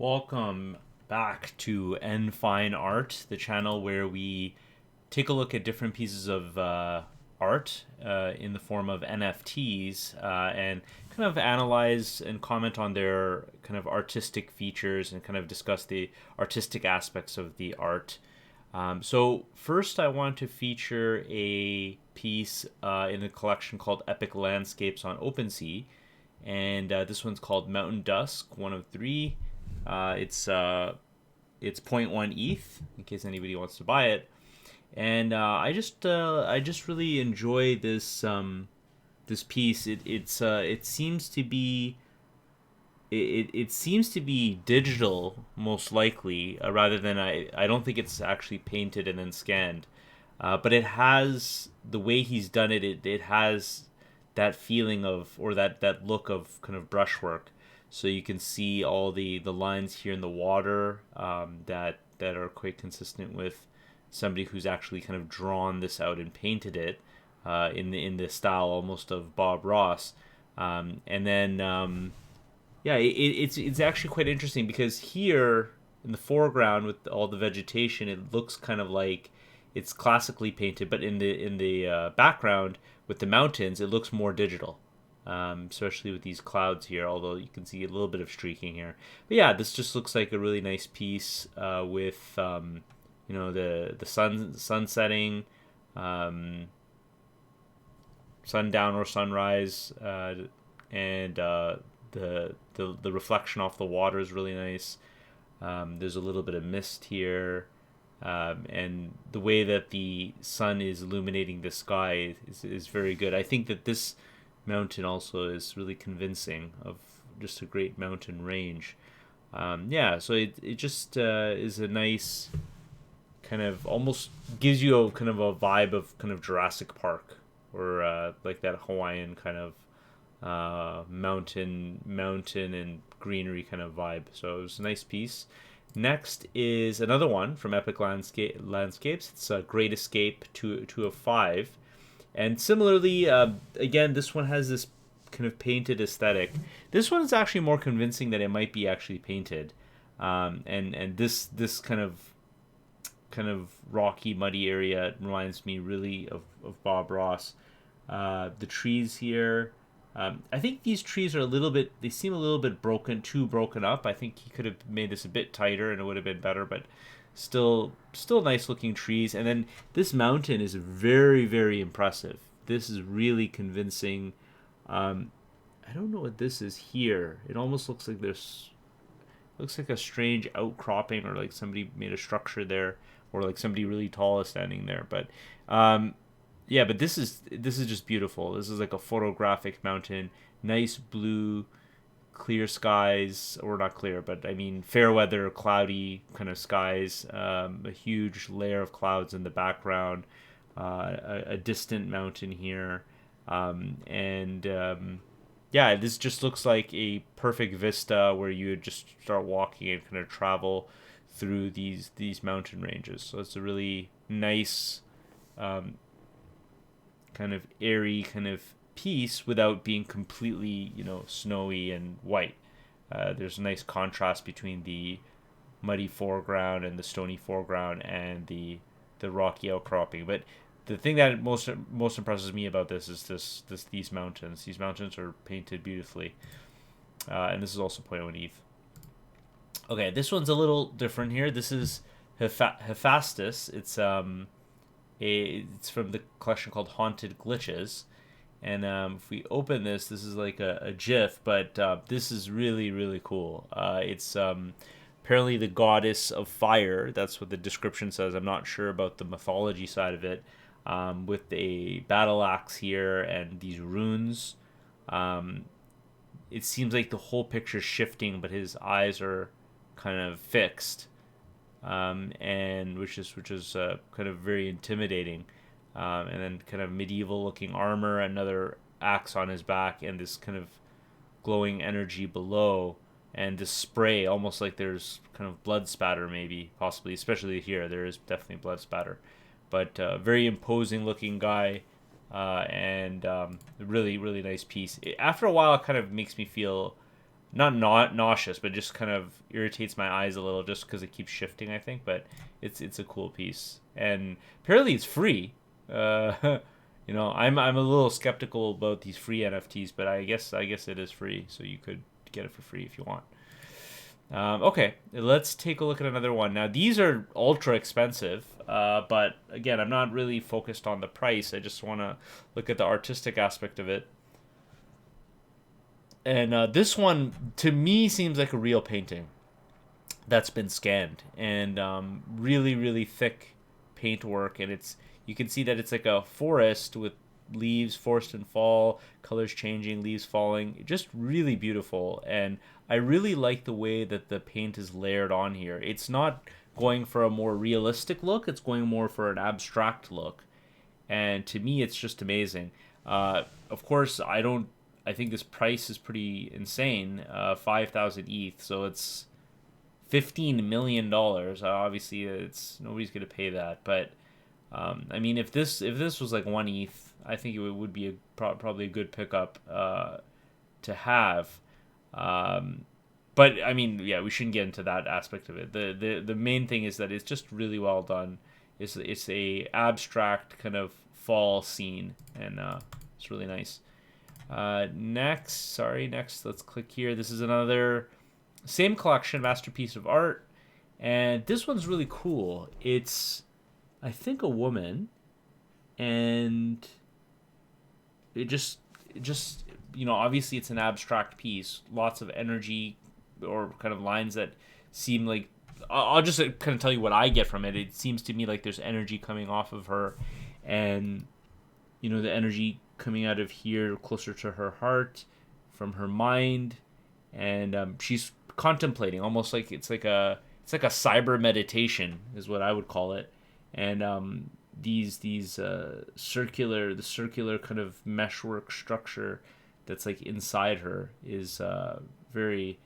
Welcome back to NFinearT, the channel where we take a look at different pieces of art in the form of NFTs and kind of analyze and comment on their kind of artistic features and kind of discuss the artistic aspects of the art. So first, I want to feature a piece in a collection called Epic Landscapes on OpenSea, and this one's called Mountain Dusk, one of three. It's zero point 0.1 ETH in case anybody wants to buy it, and I just really enjoy this piece. It seems to be it seems to be digital, most likely, rather than I don't think it's actually painted and then scanned. But it has the way he's done it. It has that feeling of, or that look of kind of brushwork. So you can see all the lines here in the water that are quite consistent with somebody who's actually kind of drawn this out and painted it in the style almost of Bob Ross. And then yeah, it's actually quite interesting because here in the foreground with all the vegetation, it looks kind of like it's classically painted, but in the background with the mountains, it looks more digital, especially with these clouds here. Although you can see a little bit of streaking here, but yeah, this just looks like a really nice piece with the sun setting, sundown or sunrise, and the reflection off the water is really nice. There's a little bit of mist here, and the way that the sun is illuminating the sky is very good. I think that this mountain also is really convincing of just a great mountain range. Yeah, so it just is a nice kind of, almost gives you a kind of a vibe of kind of Jurassic Park, or like that Hawaiian kind of mountain and greenery kind of vibe. So it was a nice piece. Next is another one from Epic Landscapes. It's Great Escape 2 of 5. And similarly, again, this one has this kind of painted aesthetic. This one is actually more convincing that it might be actually painted. And this kind of rocky, muddy area reminds me really of Bob Ross. The trees here, I think these trees are a little bit, they seem a little bit too broken up. I think he could have made this a bit tighter and it would have been better, but still nice looking trees. And then this mountain is very, very impressive. This is really convincing. I don't know what this is here. It almost looks like looks like a strange outcropping, or like somebody made a structure there, or like somebody really tall is standing there. But yeah, but this is just beautiful. This is like a photographic mountain, nice blue, clear skies, or not clear, but I mean fair weather, cloudy kind of skies. A huge layer of clouds in the background, a distant mountain here, and yeah, this just looks like a perfect vista where you would just start walking and kind of travel through these mountain ranges. So it's a really nice, kind of airy kind of piece without being completely, snowy and white. There's a nice contrast between the muddy foreground and the stony foreground and the rocky outcropping. But the thing that most impresses me about this is these mountains. These mountains are painted beautifully, and this is also point one ETH. Okay, this one's a little different here. This is Hephaestus. It's from the collection called Haunted Glitches. And if we open this is like a GIF, but this is really, really cool. It's apparently the goddess of fire. That's what the description says. I'm not sure about the mythology side of it. With a battle axe here and these runes. It seems like the whole picture's shifting, but his eyes are kind of fixed. And which is kind of very intimidating, and then kind of medieval looking armor, another axe on his back, and this kind of glowing energy below, and this spray, almost like there's kind of blood spatter, maybe, possibly, especially here there is definitely blood spatter, but very imposing looking guy, and really, really nice piece. After a while, it kind of makes me feel not nauseous, but just kind of irritates my eyes a little just because it keeps shifting, I think. But it's a cool piece, and apparently it's free. I'm a little skeptical about these free NFTs, but I guess it is free, so you could get it for free if you want. Okay, let's take a look at another one. Now, these are ultra expensive, but again, I'm not really focused on the price. I just want to look at the artistic aspect of it. And this one, to me, seems like a real painting that's been scanned, and really, really thick paintwork. And you can see that it's like a forest with leaves, forest and fall, colors changing, leaves falling. Just really beautiful. And I really like the way that the paint is layered on here. It's not going for a more realistic look, it's going more for an abstract look. And to me, it's just amazing. Of course, I think this price is pretty insane, 5,000 ETH, so it's $15 million. Obviously, it's nobody's gonna pay that, but I mean, if this was like 1 ETH, I think it would be probably a good pickup to have. But I mean, yeah, we shouldn't get into that aspect of it. The main thing is that it's just really well done. It's a abstract kind of fall scene, and it's really nice. Next, let's click here. This is another same collection, masterpiece of art, and this one's really cool. It's, I think, a woman, and it just obviously it's an abstract piece, lots of energy or kind of lines that seem like, I'll just kind of tell you what I get from it. It seems to me like there's energy coming off of her, and the energy coming out of here closer to her heart from her mind, and she's contemplating, almost like it's like a cyber meditation is what I would call it. And these circular kind of meshwork structure that's like inside her is very,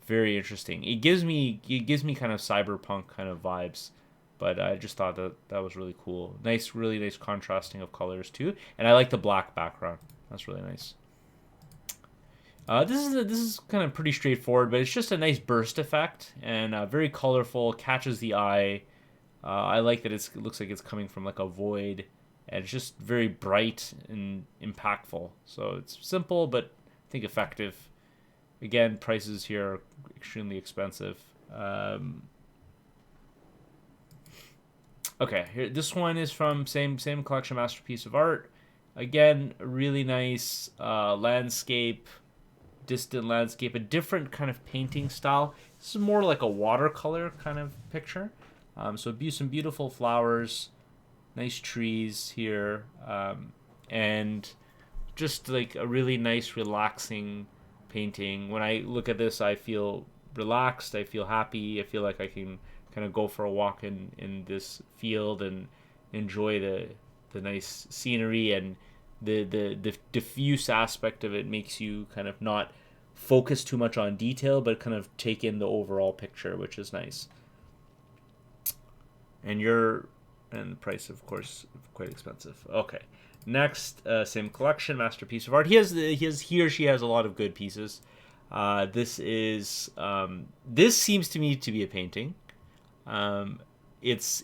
very interesting. It gives me kind of cyberpunk kind of vibes, but I just thought that was really cool. Really nice contrasting of colors too, and I like the black background. That's really nice. This is kind of pretty straightforward, but it's just a nice burst effect, and very colorful, catches the eye. I like that it looks like it's coming from like a void, and it's just very bright and impactful. So it's simple, but I think effective. Again, prices here are extremely expensive. Okay, here, this one is from same collection, masterpiece of art. Again, a really nice landscape, distant landscape, a different kind of painting style. This is more like a watercolor kind of picture. So some beautiful flowers, nice trees here, and just like a really nice, relaxing painting. When I look at this, I feel relaxed, I feel happy, I feel like I can kind of go for a walk in this field and enjoy the nice scenery, and the diffuse aspect of it makes you kind of not focus too much on detail, but kind of take in the overall picture, which is nice. And the price, of course, quite expensive. Okay, next, same collection, masterpiece of art. He or she has a lot of good pieces. This this seems to me to be a painting. It's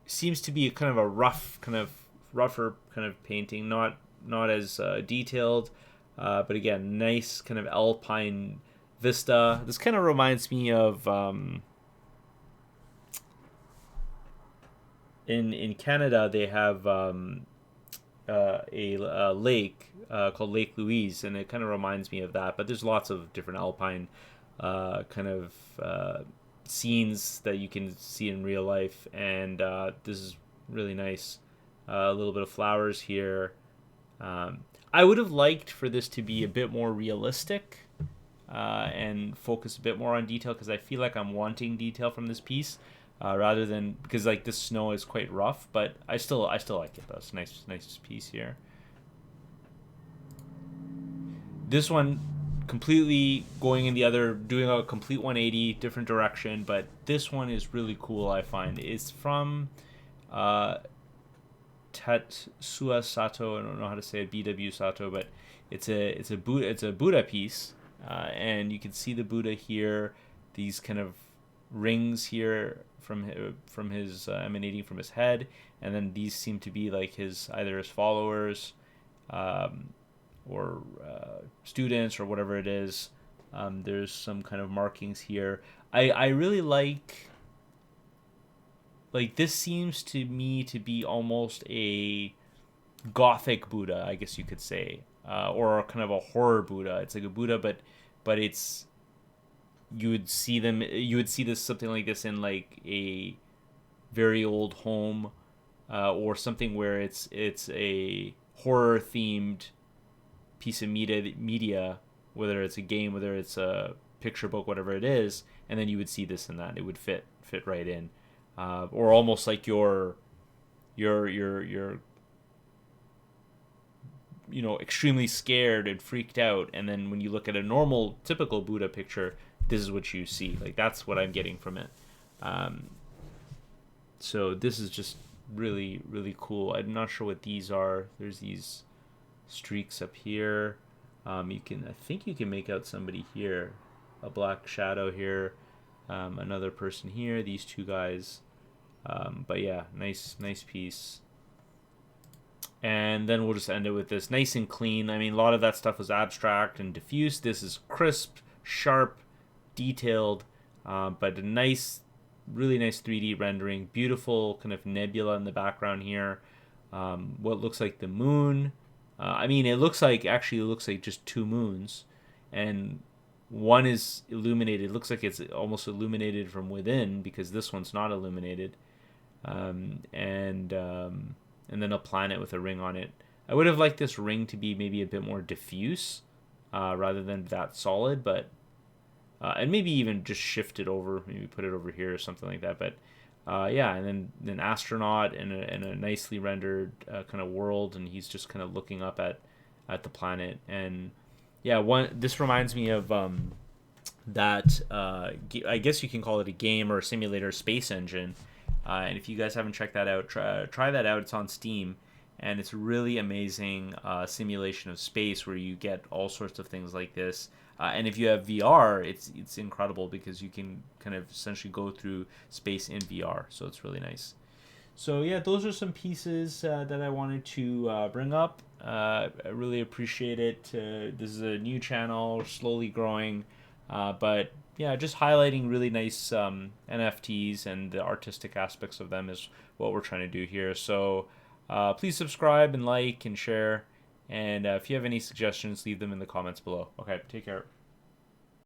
seems to be a kind of a rougher kind of painting, not as detailed, but again, nice kind of Alpine vista. This kind of reminds me of in Canada they have a lake called Lake Louise, and it kind of reminds me of that. But there's lots of different Alpine kind of scenes that you can see in real life, and this is really nice. A little bit of flowers here. I would have liked for this to be a bit more realistic and focus a bit more on detail, because I feel like I'm wanting detail from this piece, rather than, because like this snow is quite rough, but I still like it though. It's a nice piece here. This one completely going in doing a complete 180, different direction, but this one is really cool, I find. It's from Tetsuya Sato. I don't know how to say it, BW Sato, but it's a Buddha piece, and you can see the Buddha here. These kind of rings here from his emanating from his head, and then these seem to be like either his followers, or students or whatever it is. There's some kind of markings here. I really like this seems to me to be almost a gothic Buddha, I guess you could say, or kind of a horror Buddha. It's like a Buddha, but it's you would see this something like this in like a very old home, or something where it's a horror themed piece of media, whether it's a game, whether it's a picture book, whatever it is, and then you would see this and that. It would fit right in, or almost like your extremely scared and freaked out, and then when you look at a normal typical Buddha picture, this is what you see. Like, that's what I'm getting from it. So this is just really, really cool. I'm not sure what these are. There's these streaks up here. I think you can make out somebody here, a black shadow here, another person here, these two guys. But yeah, nice piece. And then we'll just end it with this nice and clean. I mean, a lot of that stuff was abstract and diffuse. This is crisp, sharp, detailed, but a nice, really nice 3D rendering. Beautiful kind of nebula in the background here. What looks like the moon. I mean, it looks like just two moons, and one is illuminated. It looks like it's almost illuminated from within, because this one's not illuminated. And then a planet with a ring on it. I would have liked this ring to be maybe a bit more diffuse, rather than that solid, but and maybe even just shift it over, maybe put it over here or something like that. But yeah, and then an astronaut in a nicely rendered kind of world, and he's just kind of looking up at the planet. And yeah, this reminds me of that I guess you can call it a game or a simulator, Space Engine. And if you guys haven't checked that out, try that out. It's on Steam, and it's a really amazing simulation of space where you get all sorts of things like this. And if you have VR, it's incredible, because you can kind of essentially go through space in VR. So it's really nice. So yeah, those are some pieces that I wanted to bring up. I really appreciate it. This is a new channel, slowly growing, but yeah, just highlighting really nice NFTs and the artistic aspects of them is what we're trying to do here. So please subscribe and like and share. And if you have any suggestions, leave them in the comments below. Okay, take care.